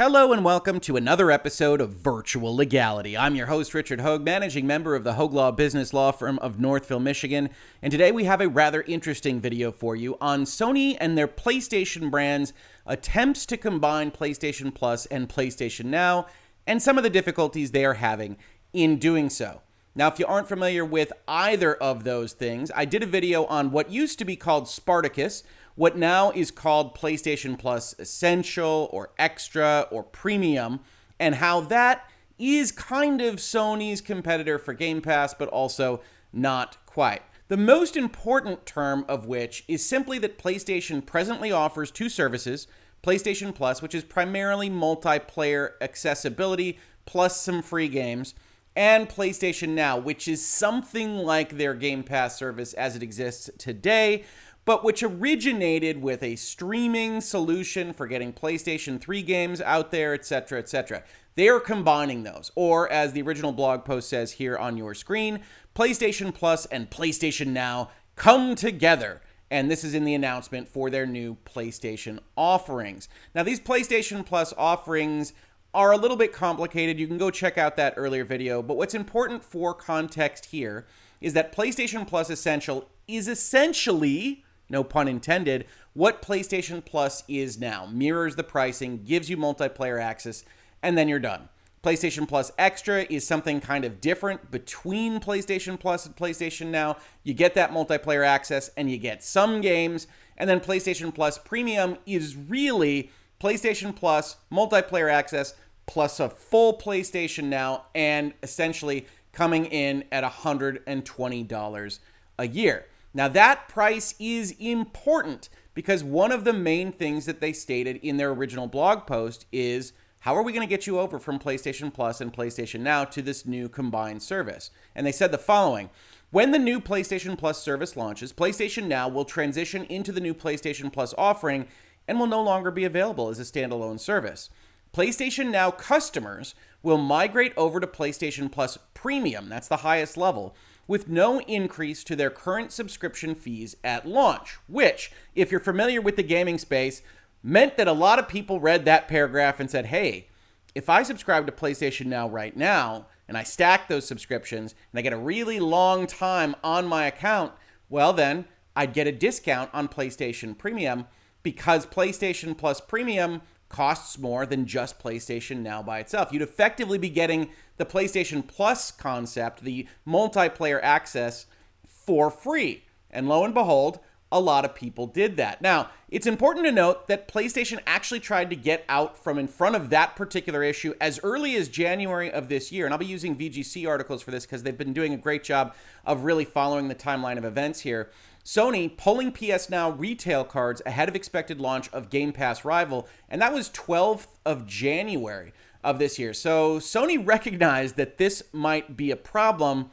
Hello and welcome to another episode of Virtual Legality. I'm your host, Richard Hoeg, managing member of the Hoeg Law business law firm of Northville, Michigan. And today we have a rather interesting video for you on Sony and their PlayStation brands' attempts to combine PlayStation Plus and PlayStation Now, and some of the difficulties they are having in doing so. Now, if you aren't familiar with either of those things, I did a video on what used to be called Spartacus, what now is called PlayStation Plus Essential or Extra or Premium, and how that is kind of Sony's competitor for Game Pass, but also not quite. The most important term of which is simply that PlayStation presently offers two services, PlayStation Plus, which is primarily multiplayer accessibility plus some free games, and PlayStation Now, which is something like their Game Pass service as it exists today, but which originated with a streaming solution for getting PlayStation 3 games out there, etc., etc. They are combining those, or as the original blog post says here on your screen, PlayStation Plus and PlayStation Now come together. And this is in the announcement for their new PlayStation offerings. Now, these PlayStation Plus offerings are a little bit complicated. You can go check out that earlier video, but what's important for context here is that PlayStation Plus Essential is essentially, no pun intended, what PlayStation Plus is now. Mirrors the pricing, gives you multiplayer access, and then you're done. PlayStation Plus Extra is something kind of different between PlayStation Plus and PlayStation Now. You get that multiplayer access and you get some games. And then PlayStation Plus Premium is really PlayStation Plus multiplayer access plus a full PlayStation Now, and essentially coming in at $120 a year. Now, that price is important because one of the main things that they stated in their original blog post is, how are we going to get you over from PlayStation Plus and PlayStation Now to this new combined service? And they said the following: when the new PlayStation Plus service launches, PlayStation Now will transition into the new PlayStation Plus offering and will no longer be available as a standalone service. PlayStation Now customers will migrate over to PlayStation Plus Premium, that's the highest level, with no increase to their current subscription fees at launch, which, if you're familiar with the gaming space, meant that a lot of people read that paragraph and said, hey, if I subscribe to PlayStation Now right now, and I stack those subscriptions, and I get a really long time on my account, well then, I'd get a discount on PlayStation Premium, because PlayStation Plus Premium costs more than just PlayStation Now by itself. You'd effectively be getting the PlayStation Plus concept, the multiplayer access, for free. And lo and behold, a lot of people did that. Now, it's important to note that PlayStation actually tried to get out from in front of that particular issue as early as January of this year. And I'll be using VGC articles for this because they've been doing a great job of really following the timeline of events here. Sony pulling PS Now retail cards ahead of expected launch of Game Pass Rival, and that was 12th of January of this year. So Sony recognized that this might be a problem,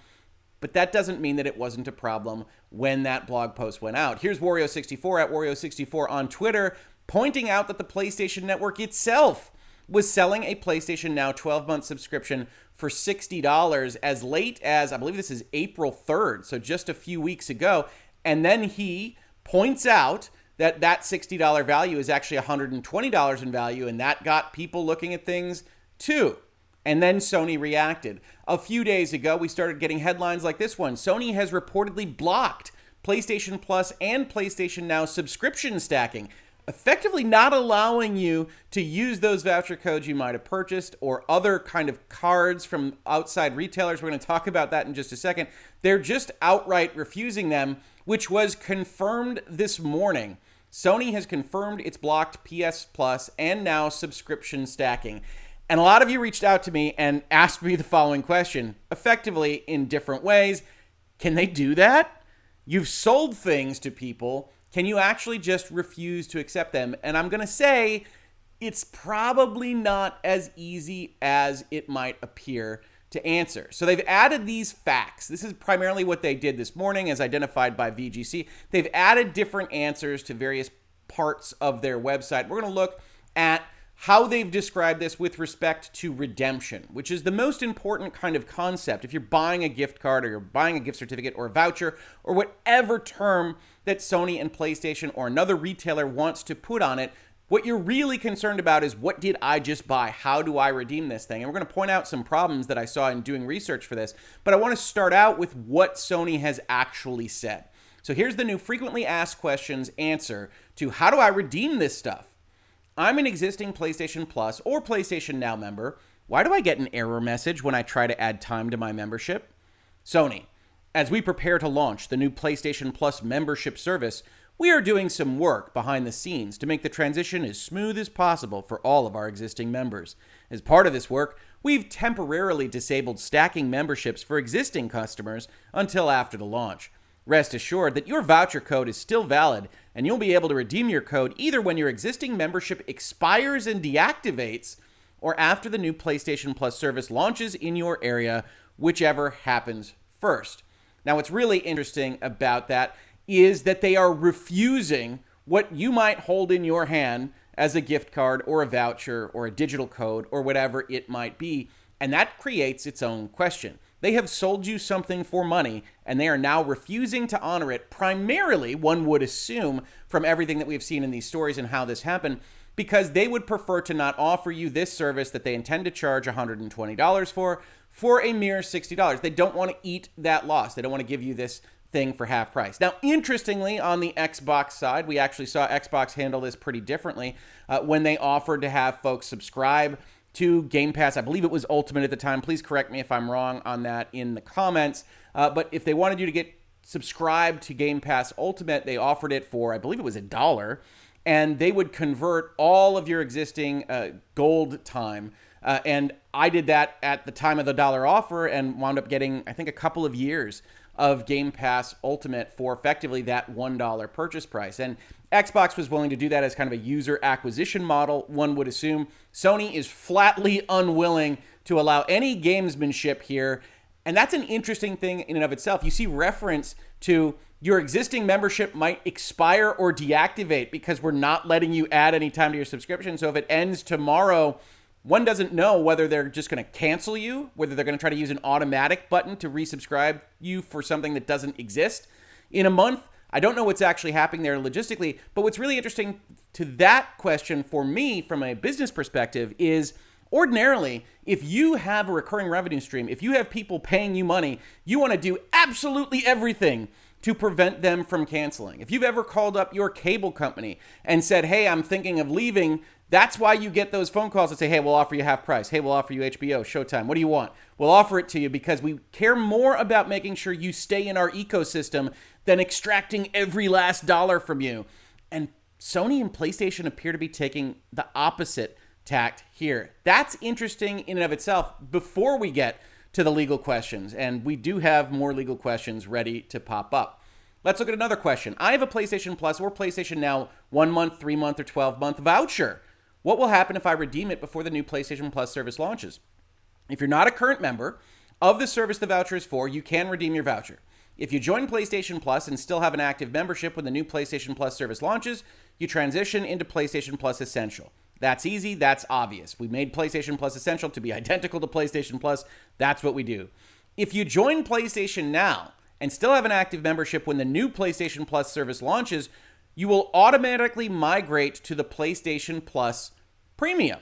but that doesn't mean that it wasn't a problem when that blog post went out. Here's Wario64 at Wario64 on Twitter, pointing out that the PlayStation Network itself was selling a PlayStation Now 12-month subscription for $60 as late as, I believe this is April 3rd, so just a few weeks ago. And then he points out that that $60 value is actually $120 in value, and that got people looking at things too. And then Sony reacted. A few days ago, we started getting headlines like this one. Sony has reportedly blocked PlayStation Plus and PlayStation Now subscription stacking, effectively not allowing you to use those voucher codes you might have purchased or other kind of cards from outside retailers. We're going to talk about that in just a second. They're just outright refusing them, which was confirmed this morning. Sony has confirmed it's blocked PS Plus and Now subscription stacking. And a lot of you reached out to me and asked me the following question, effectively in different ways. Can they do that? You've sold things to people. Can you actually just refuse to accept them? And I'm going to say it's probably not as easy as it might appear to answer. So they've added these facts. This is primarily what they did this morning as identified by VGC. They've added different answers to various parts of their website. We're going to look at how they've described this with respect to redemption, which is the most important kind of concept. If you're buying a gift card or you're buying a gift certificate or a voucher or whatever term that Sony and PlayStation or another retailer wants to put on it, What you're really concerned about is, what did I just buy? How do I redeem this thing? And we're going to point out some problems that I saw in doing research for this, but I want to start out with what Sony has actually said. So here's the new frequently asked questions answer to how do I redeem this stuff? I'm an existing PlayStation Plus or PlayStation Now member. Why do I get an error message when I try to add time to my membership? Sony, as we prepare to launch the new PlayStation Plus membership service, we are doing some work behind the scenes to make the transition as smooth as possible for all of our existing members. As part of this work, we've temporarily disabled stacking memberships for existing customers until after the launch. Rest assured that your voucher code is still valid, and you'll be able to redeem your code either when your existing membership expires and deactivates, or after the new PlayStation Plus service launches in your area, whichever happens first. Now, what's really interesting about that is that they are refusing what you might hold in your hand as a gift card or a voucher or a digital code or whatever it might be, and that creates its own question. They have sold you something for money, and they are now refusing to honor it, primarily, one would assume, from everything that we've seen in these stories and how this happened, because they would prefer to not offer you this service that they intend to charge $120 for a mere $60. They don't want to eat that loss. They don't want to give you this thing for half price. Now, interestingly, on the Xbox side, we actually saw Xbox handle this pretty differently when they offered to have folks subscribe to Game Pass. I believe it was Ultimate at the time. Please correct me if I'm wrong on that in the comments. But if they wanted you to get subscribed to Game Pass Ultimate, they offered it for, I believe it was $1, and they would convert all of your existing gold time. And I did that at the time of the dollar offer and wound up getting, I think, a couple of years of Game Pass Ultimate for effectively that $1 purchase price. And Xbox was willing to do that as kind of a user acquisition model, one would assume. Sony is flatly unwilling to allow any gamesmanship here. And that's an interesting thing in and of itself. You see reference to your existing membership might expire or deactivate because we're not letting you add any time to your subscription. So if it ends tomorrow, one doesn't know whether they're just going to cancel you, whether they're going to try to use an automatic button to resubscribe you for something that doesn't exist in a month. I don't know what's actually happening there logistically, but what's really interesting to that question for me from a business perspective is ordinarily, if you have a recurring revenue stream, if you have people paying you money, you want to do absolutely everything to prevent them from canceling. If you've ever called up your cable company and said, hey, I'm thinking of leaving, that's why you get those phone calls that say, hey, we'll offer you half price. Hey, we'll offer you HBO, Showtime. What do you want? We'll offer it to you because we care more about making sure you stay in our ecosystem than extracting every last dollar from you. And Sony and PlayStation appear to be taking the opposite tact here. That's interesting in and of itself before we get to the legal questions. And we do have more legal questions ready to pop up. Let's look at another question. I have a PlayStation Plus or PlayStation Now 1 month, 3 month, or 12 month voucher. What will happen if I redeem it before the new PlayStation Plus service launches? If you're not a current member of the service the voucher is for, you can redeem your voucher. If you join PlayStation Plus and still have an active membership when the new PlayStation Plus service launches, you transition into PlayStation Plus Essential. That's easy. That's obvious. We made PlayStation Plus Essential to be identical to PlayStation Plus. That's what we do. If you join PlayStation Now and still have an active membership when the new PlayStation Plus service launches, you will automatically migrate to the PlayStation Plus Premium.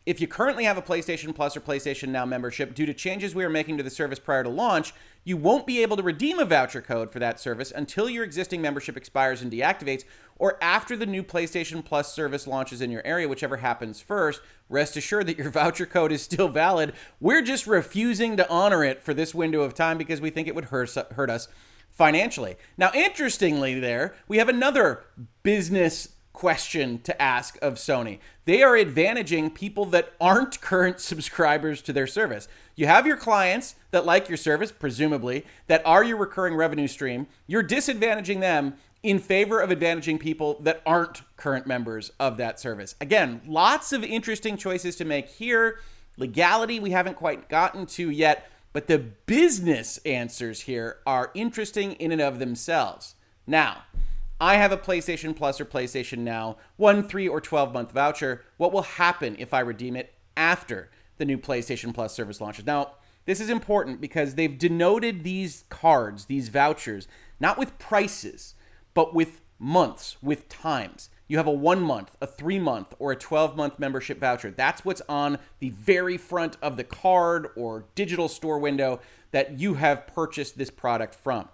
If you currently have a PlayStation Plus or PlayStation Now membership, due to changes we are making to the service prior to launch, you won't be able to redeem a voucher code for that service until your existing membership expires and deactivates, or after the new PlayStation Plus service launches in your area, whichever happens first. Rest assured that your voucher code is still valid. We're just refusing to honor it for this window of time because we think it would hurt us financially. Now, interestingly there, we have another business question to ask of Sony. They are advantaging people that aren't current subscribers to their service. You have your clients that like your service, presumably, that are your recurring revenue stream. You're disadvantaging them in favor of advantaging people that aren't current members of that service. Again, lots of interesting choices to make here. Legality we haven't quite gotten to yet, but the business answers here are interesting in and of themselves. Now, I have a PlayStation Plus or PlayStation Now 1, 3, or 12 month voucher. What will happen if I redeem it after the new PlayStation Plus service launches? Now, this is important because they've denoted these cards, these vouchers, not with prices, but with months, with times. You have a 1 month, a 3 month, or a 12-month membership voucher. That's what's on the very front of the card or digital store window that you have purchased this product from.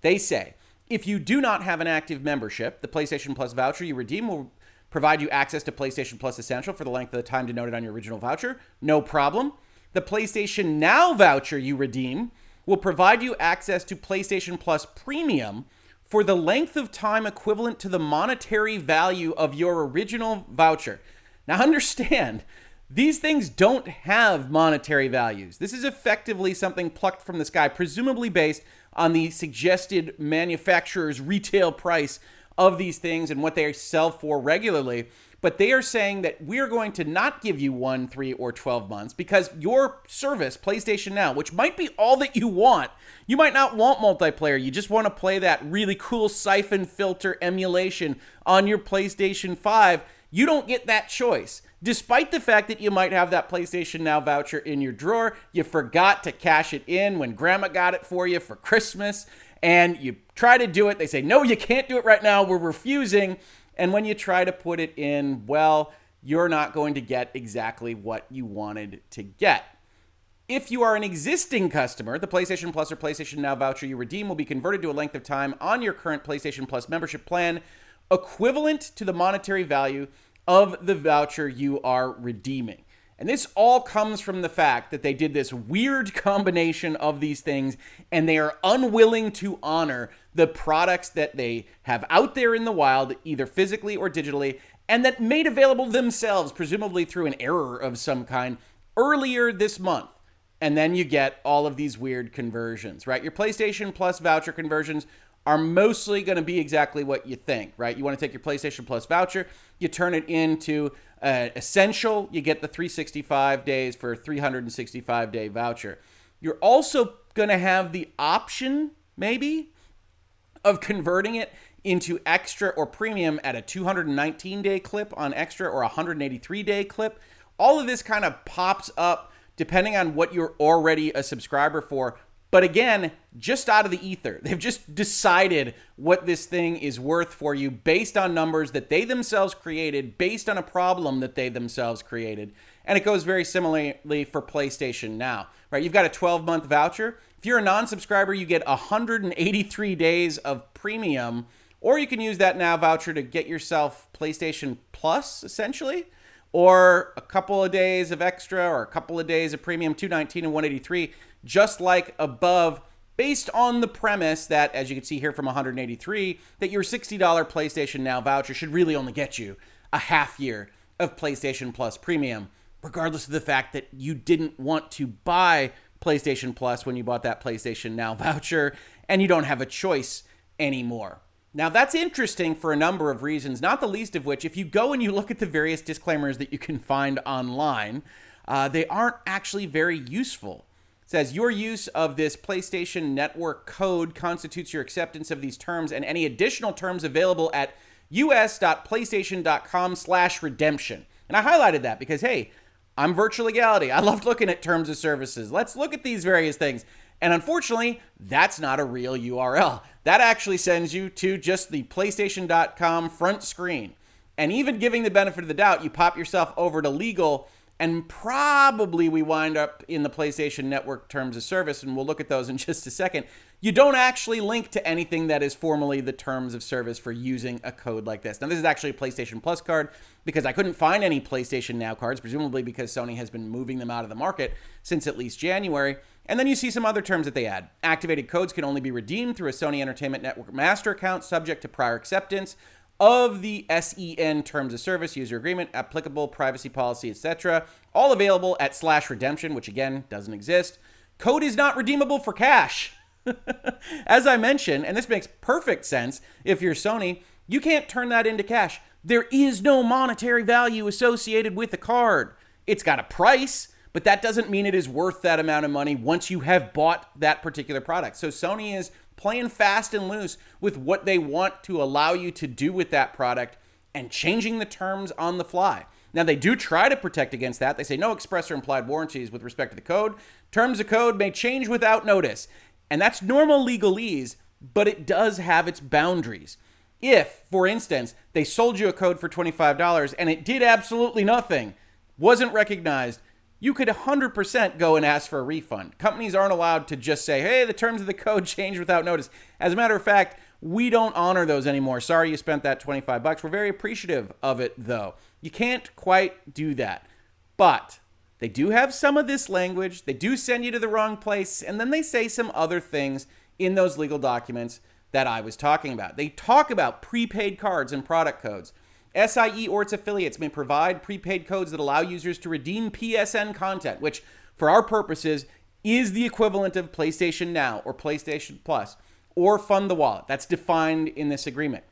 They say, if you do not have an active membership, the PlayStation Plus voucher you redeem will provide you access to PlayStation Plus Essential for the length of the time denoted on your original voucher. No problem. The PlayStation Now voucher you redeem will provide you access to PlayStation Plus Premium for the length of time equivalent to the monetary value of your original voucher. Now understand, these things don't have monetary values. This is effectively something plucked from the sky, presumably based on the suggested manufacturer's retail price of these things and what they sell for regularly. But they are saying that we're going to not give you 1, 3, or 12 months because your service, PlayStation Now, which might be all that you want, you might not want multiplayer. You just want to play that really cool siphon filter emulation on your PlayStation 5. You don't get that choice. Despite the fact that you might have that PlayStation Now voucher in your drawer, you forgot to cash it in when grandma got it for you for Christmas, and you try to do it. They say, no, you can't do it right now. We're refusing. And when you try to put it in, well, you're not going to get exactly what you wanted to get. If you are an existing customer, the PlayStation Plus or PlayStation Now voucher you redeem will be converted to a length of time on your current PlayStation Plus membership plan equivalent to the monetary value of the voucher you are redeeming. And this all comes from the fact that they did this weird combination of these things, and they are unwilling to honor the products that they have out there in the wild, either physically or digitally, and that made available themselves, presumably through an error of some kind, earlier this month. And then you get all of these weird conversions, right? Your PlayStation Plus voucher conversions are mostly going to be exactly what you think, right? You want to take your PlayStation Plus voucher, you turn it into Essential, you get the 365 days for a 365-day voucher. You're also going to have the option, maybe, of converting it into Extra or Premium at a 219-day clip on Extra or a 183-day clip. All of this kind of pops up depending on what you're already a subscriber for. But again, just out of the ether. They've just decided what this thing is worth for you based on numbers that they themselves created, based on a problem that they themselves created. And it goes very similarly for PlayStation Now, right? You've got a 12-month voucher. If you're a non-subscriber, you get 183 days of premium, or you can use that Now voucher to get yourself PlayStation Plus, essentially, or a couple of days of Extra or a couple of days of premium, 219 and 183, just like above, based on the premise that, as you can see here from 183, that your $60 PlayStation Now voucher should really only get you a half year of PlayStation Plus Premium, regardless of the fact that you didn't want to buy PlayStation Plus when you bought that PlayStation Now voucher, and you don't have a choice anymore. Now, that's interesting for a number of reasons, not the least of which, if you go and you look at the various disclaimers that you can find online, they aren't actually very useful. It says, your use of this PlayStation Network code constitutes your acceptance of these terms and any additional terms available at us.playstation.com/redemption. And I highlighted that because, hey, I'm Virtual Legality. I love looking at terms of services. Let's look at these various things. And unfortunately, that's not a real URL. That actually sends you to just the PlayStation.com front screen. And even giving the benefit of the doubt, you pop yourself over to legal, and probably we wind up in the PlayStation Network terms of service, and we'll look at those in just a second. You don't actually link to anything that is formally the terms of service for using a code like this. Now, this is actually a PlayStation Plus card because I couldn't find any PlayStation Now cards, presumably because Sony has been moving them out of the market since at least January. And then you see some other terms that they add. Activated codes can only be redeemed through a Sony Entertainment Network master account subject to prior acceptance of the SEN terms of service, user agreement, applicable privacy policy, etc. All available at /redemption, which again doesn't exist. Code is not redeemable for cash. As I mentioned, and this makes perfect sense if you're Sony, you can't turn that into cash. There is no monetary value associated with the card. It's got a price, but that doesn't mean it is worth that amount of money once you have bought that particular product. So Sony is playing fast and loose with what they want to allow you to do with that product and changing the terms on the fly. Now, they do try to protect against that. They say no express or implied warranties with respect to the code. Terms of code may change without notice. And that's normal legalese, but it does have its boundaries. If, for instance, they sold you a code for $25 and it did absolutely nothing, wasn't recognized, you could 100% go and ask for a refund. Companies aren't allowed to just say, hey, the terms of the code changed without notice. As a matter of fact, we don't honor those anymore. Sorry you spent that $25. We're very appreciative of it, though. You can't quite do that. But they do have some of this language. They do send you to the wrong place. And then they say some other things in those legal documents that I was talking about. They talk about prepaid cards and product codes. SIE or its affiliates may provide prepaid codes that allow users to redeem PSN content, which, for our purposes, is the equivalent of PlayStation Now or PlayStation Plus, or Fund the Wallet. That's defined in this agreement.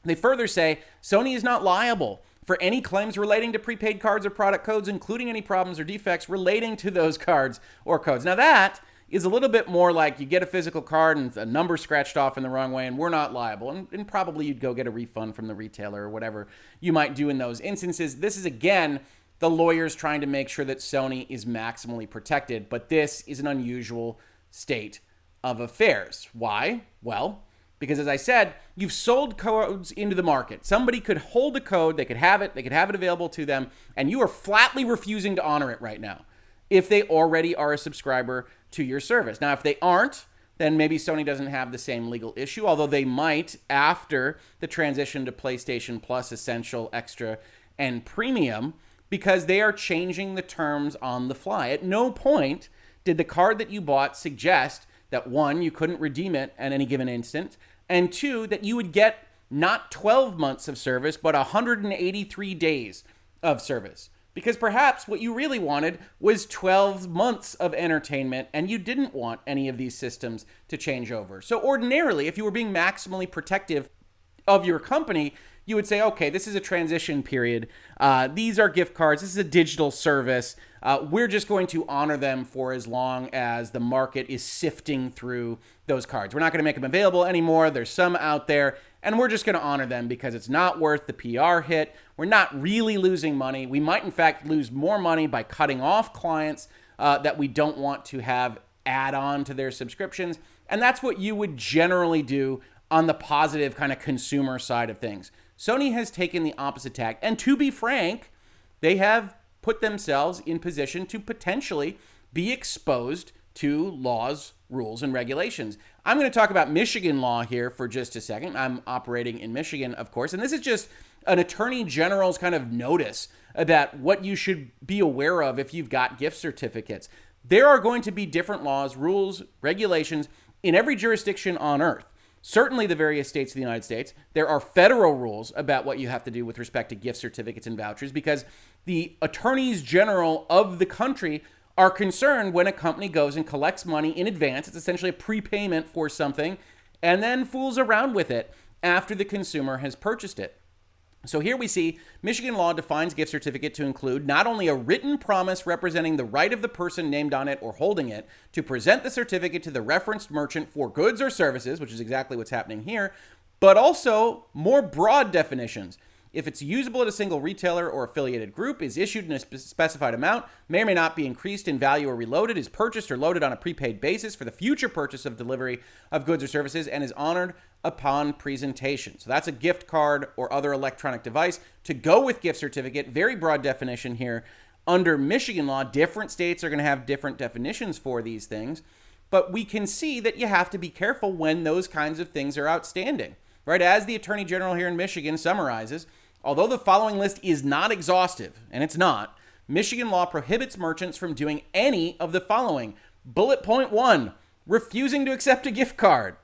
They further say Sony is not liable for any claims relating to prepaid cards or product codes, including any problems or defects relating to those cards or codes. Now that is a little bit more like you get a physical card and a number scratched off in the wrong way and we're not liable. And probably you'd go get a refund from the retailer or whatever you might do in those instances. This is, again, the lawyers trying to make sure that Sony is maximally protected. But this is an unusual state of affairs. Why? Well, because as I said, you've sold codes into the market. Somebody could hold a code, they could have it available to them, and you are flatly refusing to honor it right now if they already are a subscriber to your service. Now, if they aren't, then maybe Sony doesn't have the same legal issue, although they might after the transition to PlayStation Plus, Essential, Extra, and Premium, because they are changing the terms on the fly. At no point did the card that you bought suggest that, one, you couldn't redeem it at any given instant, and two, that you would get not 12 months of service, but 183 days of service. Because perhaps what you really wanted was 12 months of entertainment and you didn't want any of these systems to change over. So ordinarily, if you were being maximally protective of your company, you would say, okay, this is a transition period. These are gift cards. This is a digital service. We're just going to honor them for as long as the market is sifting through those cards. We're not going to make them available anymore. There's some out there, and we're just going to honor them because it's not worth the PR hit. We're not really losing money. We might, in fact, lose more money by cutting off clients that we don't want to have add on to their subscriptions. And that's what you would generally do on the positive kind of consumer side of things. Sony has taken the opposite tack. And to be frank, they have put themselves in position to potentially be exposed to laws, rules, and regulations. I'm going to talk about Michigan law here for just a second. I'm operating in Michigan, of course, and this is just an attorney general's kind of notice about what you should be aware of if you've got gift certificates. There are going to be different laws, rules, regulations in every jurisdiction on earth. Certainly the various states of the United States. There are federal rules about what you have to do with respect to gift certificates and vouchers because the attorneys general of the country are concerned when a company goes and collects money in advance. It's essentially a prepayment for something and then fools around with it after the consumer has purchased it. So here we see Michigan law defines gift certificate to include not only a written promise representing the right of the person named on it or holding it to present the certificate to the referenced merchant for goods or services, which is exactly what's happening here, but also more broad definitions. If it's usable at a single retailer or affiliated group, is issued in a specified amount, may or may not be increased in value or reloaded, is purchased or loaded on a prepaid basis for the future purchase of delivery of goods or services, and is honored upon presentation. So that's a gift card or other electronic device to go with gift certificate. Very broad definition here. Under Michigan law, different states are going to have different definitions for these things, but we can see that you have to be careful when those kinds of things are outstanding, right? As the Attorney General here in Michigan summarizes, although the following list is not exhaustive, and it's not, Michigan law prohibits merchants from doing any of the following. Bullet point 1, refusing to accept a gift card.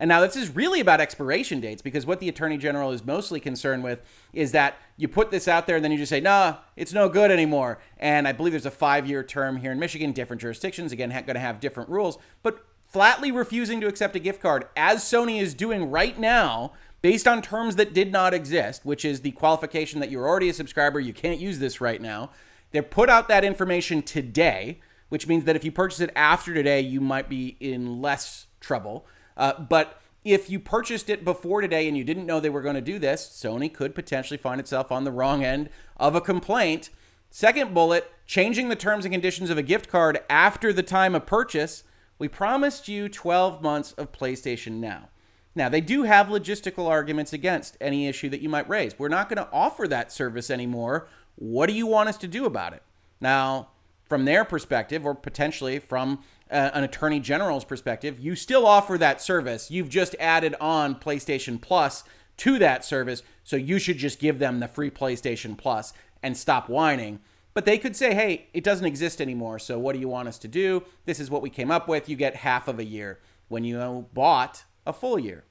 And now this is really about expiration dates because what the Attorney General is mostly concerned with is that you put this out there and then you just say, nah, it's no good anymore. And I believe there's a 5-year term here in Michigan, different jurisdictions, again, going to have different rules, but flatly refusing to accept a gift card, as Sony is doing right now, based on terms that did not exist, which is the qualification that you're already a subscriber, you can't use this right now. They put out that information today, which means that if you purchase it after today, you might be in less trouble. But if you purchased it before today and you didn't know they were going to do this, Sony could potentially find itself on the wrong end of a complaint. Second bullet, changing the terms and conditions of a gift card after the time of purchase. We promised you 12 months of PlayStation Now. Now, they do have logistical arguments against any issue that you might raise. We're not going to offer that service anymore. What do you want us to do about it? Now, from their perspective, or potentially from an attorney general's perspective, you still offer that service. You've just added on PlayStation Plus to that service, so you should just give them the free PlayStation Plus and stop whining. But they could say, hey, it doesn't exist anymore, so what do you want us to do? This is what we came up with. You get half of a year when you bought a full year.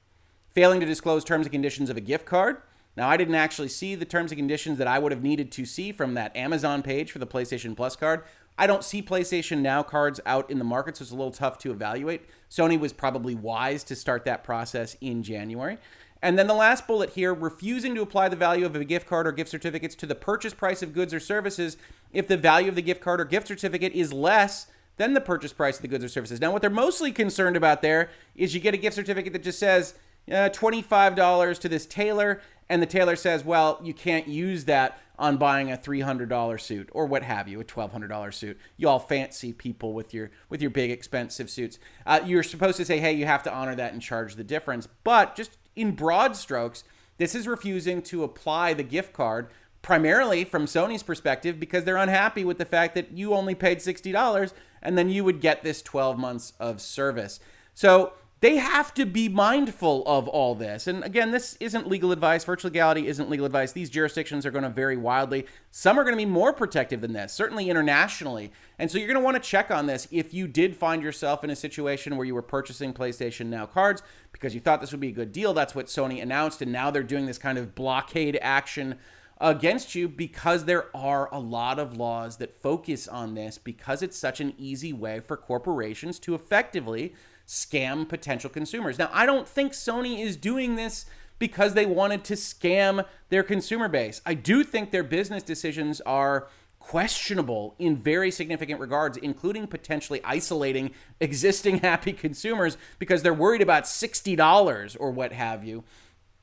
Failing to disclose terms and conditions of a gift card. Now, I didn't actually see the terms and conditions that I would have needed to see from that Amazon page for the PlayStation Plus card. I don't see PlayStation Now cards out in the market, so it's a little tough to evaluate. Sony was probably wise to start that process in January. And then the last bullet here, refusing to apply the value of a gift card or gift certificates to the purchase price of goods or services if the value of the gift card or gift certificate is less than the purchase price of the goods or services. Now, what they're mostly concerned about there is you get a gift certificate that just says $25 to this tailor, and the tailor says, well, you can't use that on buying a $300 suit or what have you, a $1,200 suit. You all fancy people with your big expensive suits. You're supposed to say, hey, you have to honor that and charge the difference. But just in broad strokes, this is refusing to apply the gift card primarily from Sony's perspective because they're unhappy with the fact that you only paid $60 and then you would get this 12 months of service. So they have to be mindful of all this. And again, this isn't legal advice. Virtual legality isn't legal advice. These jurisdictions are going to vary wildly. Some are going to be more protective than this, certainly internationally. And so you're going to want to check on this if you did find yourself in a situation where you were purchasing PlayStation Now cards because you thought this would be a good deal. That's what Sony announced. And now they're doing this kind of blockade action against you because there are a lot of laws that focus on this because it's such an easy way for corporations to effectively scam potential consumers. Now, I don't think Sony is doing this because they wanted to scam their consumer base. I do think their business decisions are questionable in very significant regards, including potentially isolating existing happy consumers because they're worried about $60 or what have you.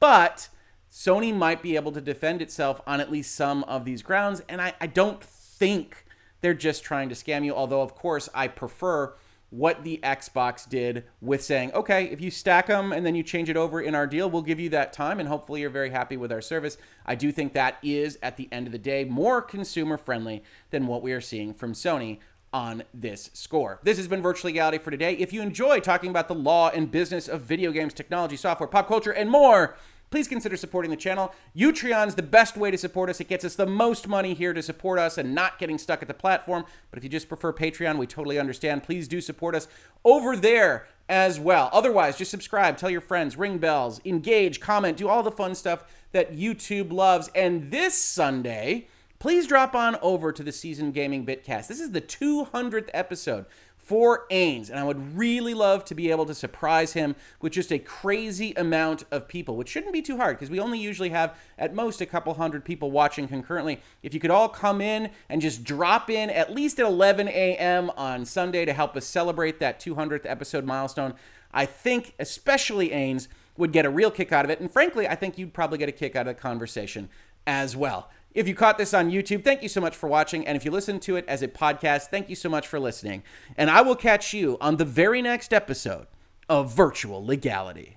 But Sony might be able to defend itself on at least some of these grounds, and I don't think they're just trying to scam you, although, of course, I prefer what the Xbox did with saying, okay, if you stack them and then you change it over in our deal, we'll give you that time, and hopefully you're very happy with our service. I do think that is, at the end of the day, more consumer-friendly than what we are seeing from Sony on this score. This has been Virtual Legality for today. If you enjoy talking about the law and business of video games, technology, software, pop culture, and more, please consider supporting the channel. Utreon's the best way to support us. It gets us the most money here to support us and not getting stuck at the platform. But if you just prefer Patreon, we totally understand. Please do support us over there as well. Otherwise, just subscribe, tell your friends, ring bells, engage, comment, do all the fun stuff that YouTube loves. And this Sunday, please drop on over to the Seasoned Gaming Bitcast. This is the 200th episode for Ains, and I would really love to be able to surprise him with just a crazy amount of people, which shouldn't be too hard because we only usually have at most a couple hundred people watching concurrently. If you could all come in and just drop in at least at 11 a.m. on Sunday to help us celebrate that 200th episode milestone, I think especially Ains would get a real kick out of it, and frankly, I think you'd probably get a kick out of the conversation as well. If you caught this on YouTube, thank you so much for watching. And if you listen to it as a podcast, thank you so much for listening. And I will catch you on the very next episode of Virtual Legality.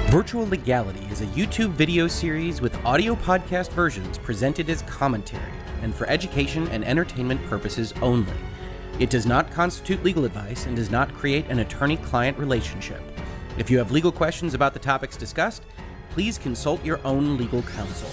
Virtual Legality is a YouTube video series with audio podcast versions presented as commentary and for education and entertainment purposes only. It does not constitute legal advice and does not create an attorney-client relationship. If you have legal questions about the topics discussed, please consult your own legal counsel.